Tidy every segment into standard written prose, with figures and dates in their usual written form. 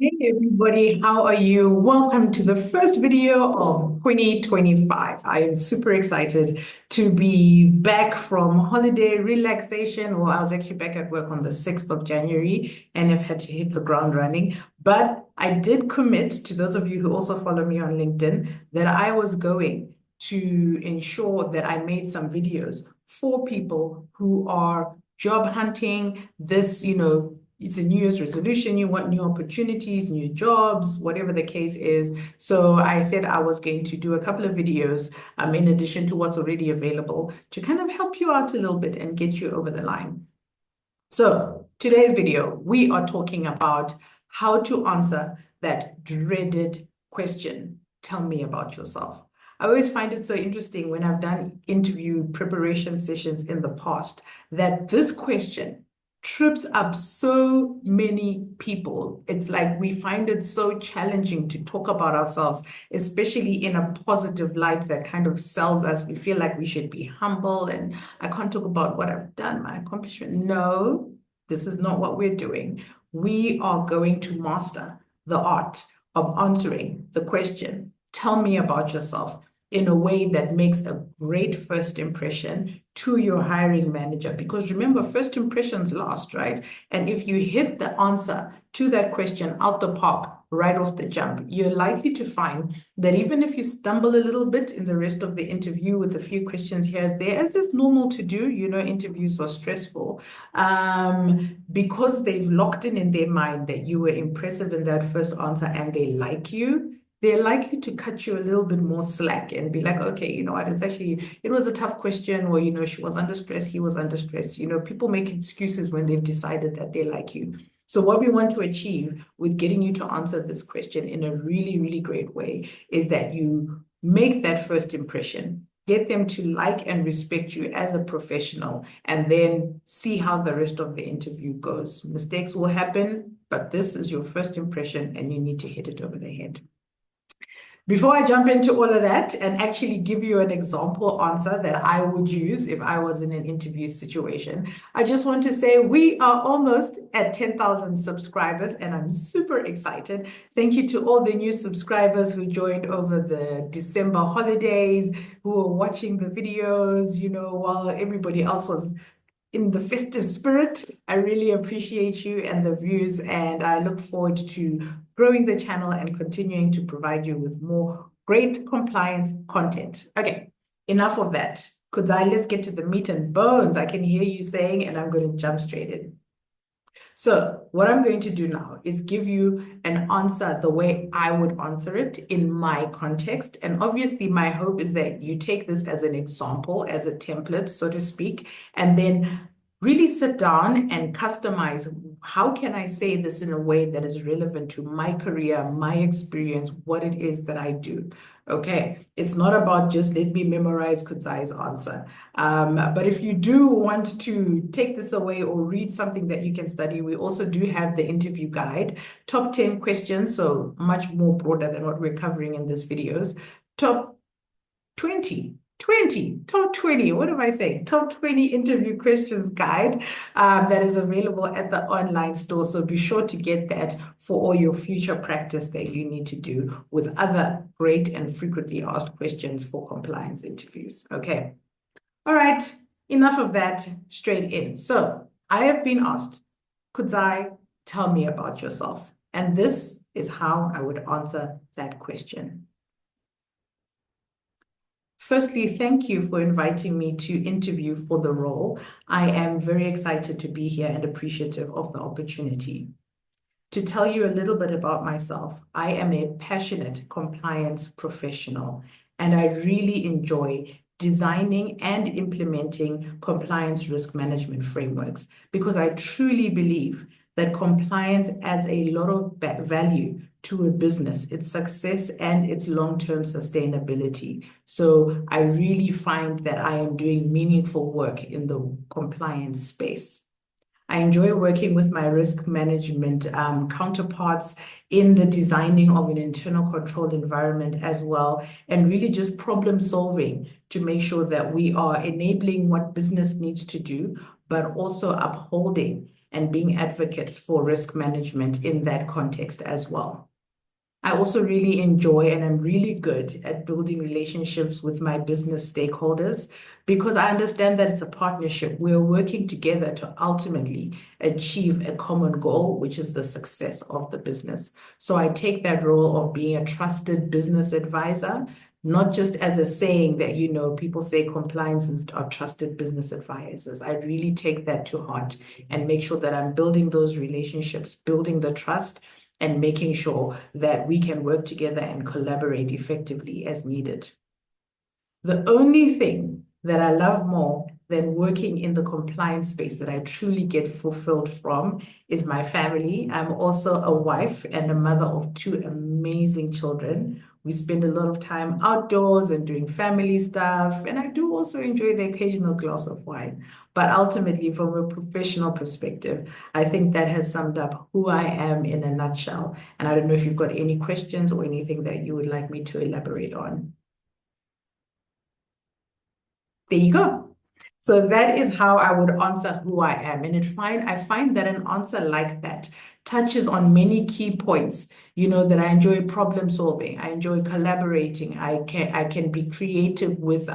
Hey everybody, how are you? Welcome to the first video of 2025. I am super excited to be back from holiday relaxation. Well, I was actually back at work on the 6th of January and have had to hit the ground running. But I did commit to those of you who also follow me on LinkedIn that I was going to ensure that I made some videos for people who are job hunting this. It's a New Year's resolution. You want new opportunities, new jobs, whatever the case is. So I said I was going to do a couple of videos, in addition to what's already available, to kind of help you out a little bit and get you over the line. So today's video, we are talking about how to answer that dreaded question. Tell me about yourself. I always find it so interesting when I've done interview preparation sessions in the past that this question trips up so many people. It's like we find it so challenging to talk about ourselves, especially in a positive light that kind of sells us. We feel like we should be humble and I can't talk about what I've done, my accomplishment. No, this is not what we're doing. We are going to master the art of answering the question, tell me about yourself, in a way that makes a great first impression to your hiring manager. Because remember, first impressions last, right? And if you hit the answer to that question out the park right off the jump, you're likely to find that even if you stumble a little bit in the rest of the interview with a few questions here as there, as is normal to do, interviews are stressful, because they've locked in their mind that you were impressive in that first answer and they like you, they're likely to cut you a little bit more slack and be like, okay, you know what, it was a tough question, or, she was under stress, he was under stress. People make excuses when they've decided that they like you. So what we want to achieve with getting you to answer this question in a really, really great way is that you make that first impression, get them to like and respect you as a professional, and then see how the rest of the interview goes. Mistakes will happen, but this is your first impression and you need to hit it over the head. Before I jump into all of that and actually give you an example answer that I would use if I was in an interview situation, I just want to say we are almost at 10,000 subscribers and I'm super excited. Thank you to all the new subscribers who joined over the December holidays, who were watching the videos, while everybody else was in the festive spirit. I really appreciate you and the views, and I look forward to growing the channel and continuing to provide you with more great compliance content. Okay, enough of that. Let's get to the meat and bones. I can hear you saying, and I'm going to jump straight in. So what I'm going to do now is give you an answer the way I would answer it in my context. And obviously, my hope is that you take this as an example, as a template, so to speak, and then really sit down and customize how can I say this in a way that is relevant to my career, my experience, what it is that I do. Okay, it's not about just let me memorize Kudzai's answer. But if you do want to take this away or read something that you can study, we also do have the interview guide, top 10 questions, so much more broader than what we're covering in this videos. Top top 20, what am I saying? Top 20 interview questions guide that is available at the online store. So be sure to get that for all your future practice that you need to do with other great and frequently asked questions for compliance interviews. Okay. All right. Enough of that, straight in. So I have been asked, Kudzai, tell me about yourself. And this is how I would answer that question. Firstly, thank you for inviting me to interview for the role. I am very excited to be here and appreciative of the opportunity. To tell you a little bit about myself, I am a passionate compliance professional, and I really enjoy designing and implementing compliance risk management frameworks because I truly believe that compliance adds a lot of value to a business, its success and its long-term sustainability. So I really find that I am doing meaningful work in the compliance space. I enjoy working with my risk management counterparts in the designing of an internal controlled environment as well, and really just problem solving to make sure that we are enabling what business needs to do, but also upholding and being advocates for risk management in that context as well. I also really enjoy and I'm really good at building relationships with my business stakeholders because I understand that it's a partnership. We're working together to ultimately achieve a common goal, which is the success of the business. So I take that role of being a trusted business advisor, not just as a saying that, people say compliance are trusted business advisors. I really take that to heart and make sure that I'm building those relationships, building the trust, and making sure that we can work together and collaborate effectively as needed. The only thing that I love more than working in the compliance space that I truly get fulfilled from is my family. I'm also a wife and a mother of two amazing children. We spend a lot of time outdoors and doing family stuff, and I do also enjoy the occasional glass of wine. But ultimately, from a professional perspective, I think that has summed up who I am in a nutshell. And I don't know if you've got any questions or anything that you would like me to elaborate on. There you go. So that is how I would answer who I am. And I find that an answer like that touches on many key points, that I enjoy problem solving, I enjoy collaborating, I can be creative with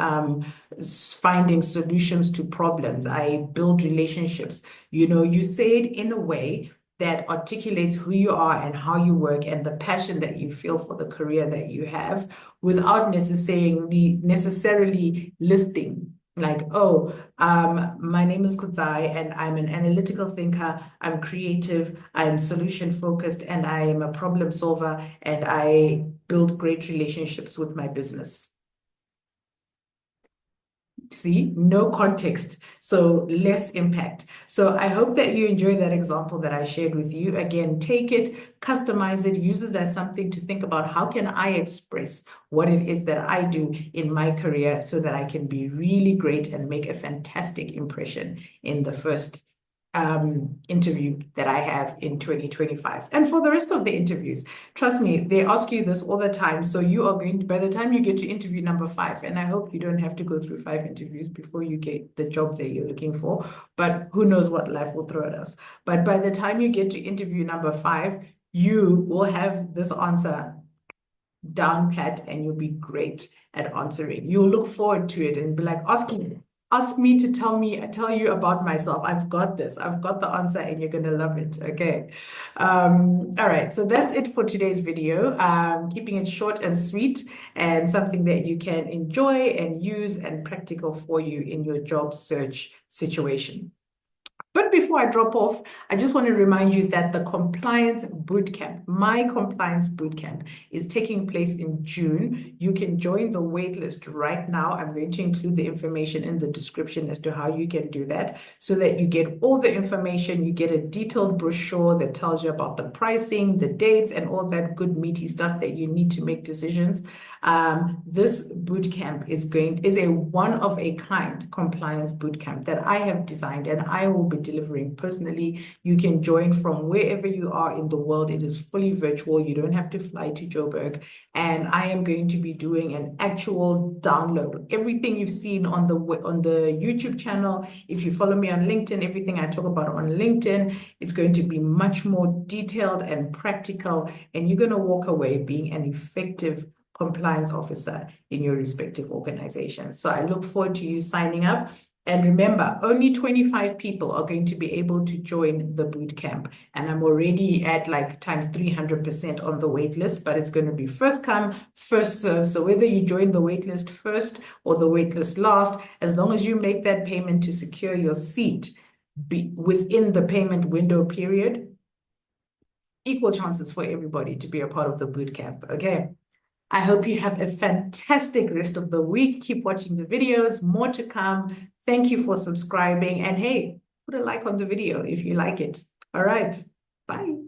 finding solutions to problems, I build relationships. You say it in a way that articulates who you are and how you work and the passion that you feel for the career that you have without necessarily listing like, oh, my name is Kudzai and I'm an analytical thinker, I'm creative, I'm solution focused, and I am a problem solver, and I build great relationships with my business. See, no context, so less impact. So I hope that you enjoy that example that I shared with you. Again, take it, customize it, use it as something to think about how can I express what it is that I do in my career so that I can be really great and make a fantastic impression in the first interview that I have in 2025. And for the rest of the interviews, trust me, they ask you this all the time. So you are going to, by the time you get to interview number 5, and I hope you don't have to go through 5 interviews before you get the job that you're looking for, but who knows what life will throw at us. But by the time you get to interview number 5, you will have this answer down pat and you'll be great at answering. You'll look forward to it and be like, ask me to tell you about myself. I've got this. I've got the answer and you're going to love it. Okay. All right. So that's it for today's video. Keeping it short and sweet and something that you can enjoy and use and practical for you in your job search situation. But before I drop off, I just want to remind you that the Compliance Bootcamp, my Compliance Bootcamp, is taking place in June. You can join the waitlist right now. I'm going to include the information in the description as to how you can do that so that you get all the information. You get a detailed brochure that tells you about the pricing, the dates, and all that good meaty stuff that you need to make decisions. This bootcamp is a one-of-a-kind compliance bootcamp that I have designed and I will be delivering personally. You can join from wherever you are in the world. It is fully virtual. You don't have to fly to Joburg. And I am going to be doing an actual download. Everything you've seen on the YouTube channel, if you follow me on LinkedIn, everything I talk about on LinkedIn, it's going to be much more detailed and practical. And you're going to walk away being an effective compliance officer in your respective organizations. So I look forward to you signing up. And remember, only 25 people are going to be able to join the bootcamp. And I'm already at like times 300% on the wait list, but it's going to be first come, first serve. So whether you join the wait list first or the wait list last, as long as you make that payment to secure your seat within the payment window period, equal chances for everybody to be a part of the bootcamp. Okay. I hope you have a fantastic rest of the week. Keep watching the videos, more to come. Thank you for subscribing. And hey, put a like on the video if you like it. All right, bye.